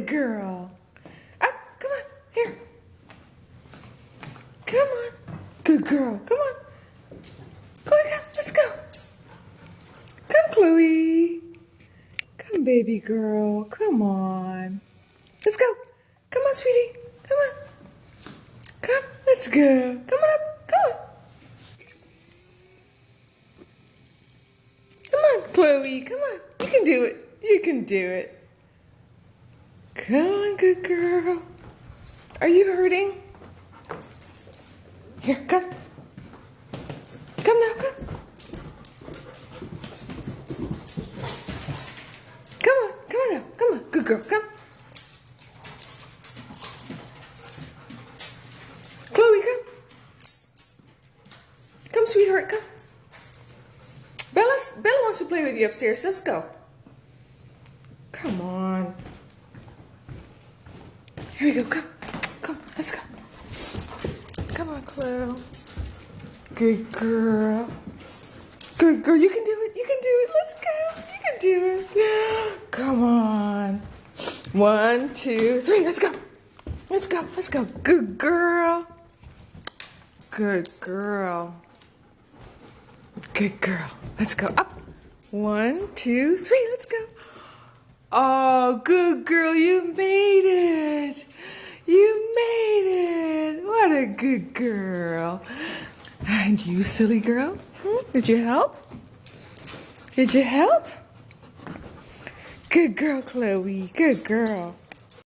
girl. Up, come on, here. Come on. Good girl. Come on. Chloe, come. Let's go. Come, Chloe. Come, baby girl. Come on. Let's go. Come on, sweetie. Come on. Come. Let's go. Come on up. Come on. Come on, Chloe. Come on. You can do it. You can do it. Come on, good girl. Are you hurting? Here, come. Come now, come. Come on now. Come on. Good girl, come. Chloe, come. Come, sweetheart, come. Bella wants to play with you upstairs. Let's go. Come on. Here we go. Come. Come. Let's go. Come on, Chloe. Good girl. Good girl. You can do it. You can do it. Let's go. You can do it. Come on. 1, 2, 3. Let's go. Let's go. Let's go. Good girl. Good girl. Good girl. Let's go. Up. 1, 2, 3. Let's go. Oh, good girl. You made it. You made it. What a good girl. And you, silly girl. Did you help? Did you help? Good girl, Chloe. Good girl.